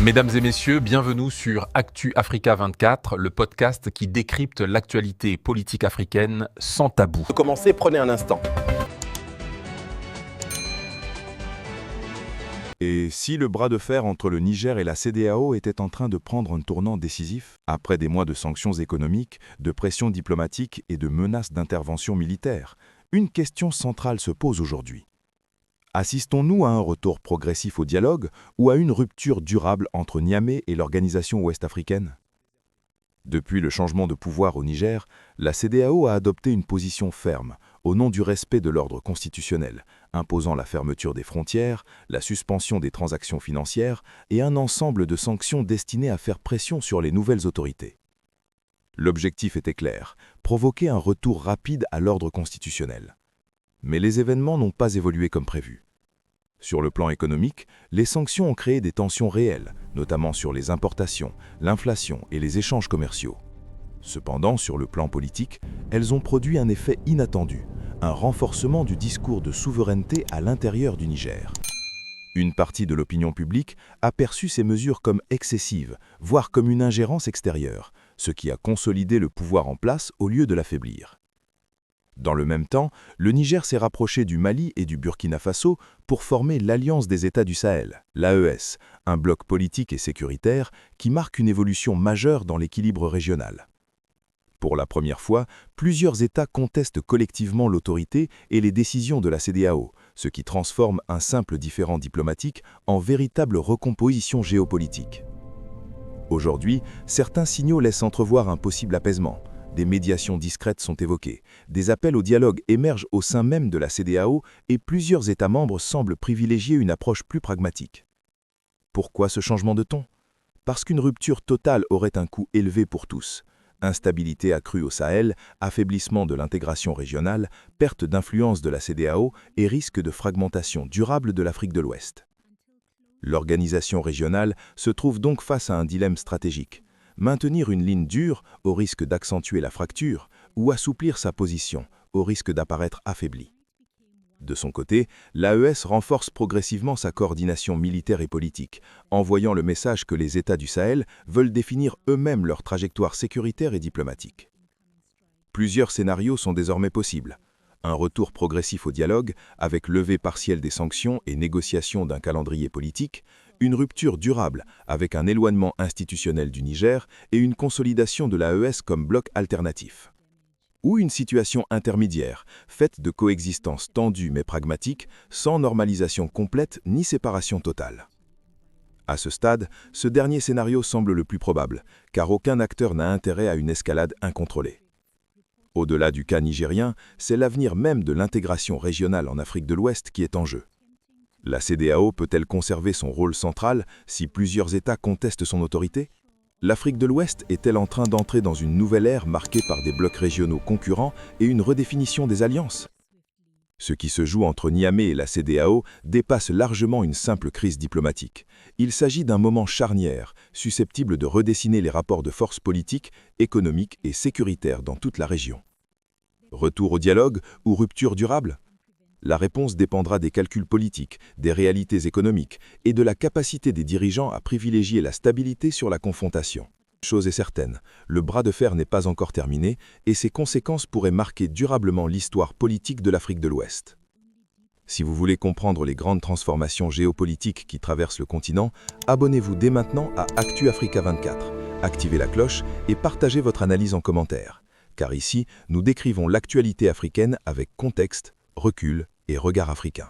Mesdames et messieurs, bienvenue sur Actu Africa 24, le podcast qui décrypte l'actualité politique africaine sans tabou. Pour commencer, prenez un instant. Et si le bras de fer entre le Niger et la CEDEAO était en train de prendre un tournant décisif, après des mois de sanctions économiques, de pression diplomatique et de menaces d'intervention militaire, une question centrale se pose aujourd'hui. Assistons-nous à un retour progressif au dialogue ou à une rupture durable entre Niamey et l'organisation ouest-africaine ? Depuis le changement de pouvoir au Niger, la CEDEAO a adopté une position ferme au nom du respect de l'ordre constitutionnel, imposant la fermeture des frontières, la suspension des transactions financières et un ensemble de sanctions destinées à faire pression sur les nouvelles autorités. L'objectif était clair, provoquer un retour rapide à l'ordre constitutionnel. Mais les événements n'ont pas évolué comme prévu. Sur le plan économique, les sanctions ont créé des tensions réelles, notamment sur les importations, l'inflation et les échanges commerciaux. Cependant, sur le plan politique, elles ont produit un effet inattendu, un renforcement du discours de souveraineté à l'intérieur du Niger. Une partie de l'opinion publique a perçu ces mesures comme excessives, voire comme une ingérence extérieure, ce qui a consolidé le pouvoir en place au lieu de l'affaiblir. Dans le même temps, le Niger s'est rapproché du Mali et du Burkina Faso pour former l'Alliance des États du Sahel, l'AES, un bloc politique et sécuritaire qui marque une évolution majeure dans l'équilibre régional. Pour la première fois, plusieurs États contestent collectivement l'autorité et les décisions de la CEDEAO, ce qui transforme un simple différend diplomatique en véritable recomposition géopolitique. Aujourd'hui, certains signaux laissent entrevoir un possible apaisement. Des médiations discrètes sont évoquées, des appels au dialogue émergent au sein même de la CEDEAO et plusieurs États membres semblent privilégier une approche plus pragmatique. Pourquoi ce changement de ton ? Parce qu'une rupture totale aurait un coût élevé pour tous. Instabilité accrue au Sahel, affaiblissement de l'intégration régionale, perte d'influence de la CEDEAO et risque de fragmentation durable de l'Afrique de l'Ouest. L'organisation régionale se trouve donc face à un dilemme stratégique. Maintenir une ligne dure au risque d'accentuer la fracture ou assouplir sa position au risque d'apparaître affaibli. De son côté, l'AES renforce progressivement sa coordination militaire et politique, envoyant le message que les États du Sahel veulent définir eux-mêmes leur trajectoire sécuritaire et diplomatique. Plusieurs scénarios sont désormais possibles. Un retour progressif au dialogue, avec levée partielle des sanctions et négociation d'un calendrier politique, une rupture durable, avec un éloignement institutionnel du Niger et une consolidation de l'AES comme bloc alternatif. Ou une situation intermédiaire, faite de coexistence tendue mais pragmatique, sans normalisation complète ni séparation totale. À ce stade, ce dernier scénario semble le plus probable, car aucun acteur n'a intérêt à une escalade incontrôlée. Au-delà du cas nigérien, c'est l'avenir même de l'intégration régionale en Afrique de l'Ouest qui est en jeu. La CEDEAO peut-elle conserver son rôle central si plusieurs États contestent son autorité ? L'Afrique de l'Ouest est-elle en train d'entrer dans une nouvelle ère marquée par des blocs régionaux concurrents et une redéfinition des alliances ? Ce qui se joue entre Niamey et la CEDEAO dépasse largement une simple crise diplomatique. Il s'agit d'un moment charnière, susceptible de redessiner les rapports de force politiques, économiques et sécuritaires dans toute la région. Retour au dialogue ou rupture durable ? La réponse dépendra des calculs politiques, des réalités économiques et de la capacité des dirigeants à privilégier la stabilité sur la confrontation. Chose est certaine, le bras de fer n'est pas encore terminé et ses conséquences pourraient marquer durablement l'histoire politique de l'Afrique de l'Ouest. Si vous voulez comprendre les grandes transformations géopolitiques qui traversent le continent, abonnez-vous dès maintenant à Actu Africa 24, activez la cloche et partagez votre analyse en commentaire. Car ici, nous décrivons l'actualité africaine avec contexte, recul et regard africain.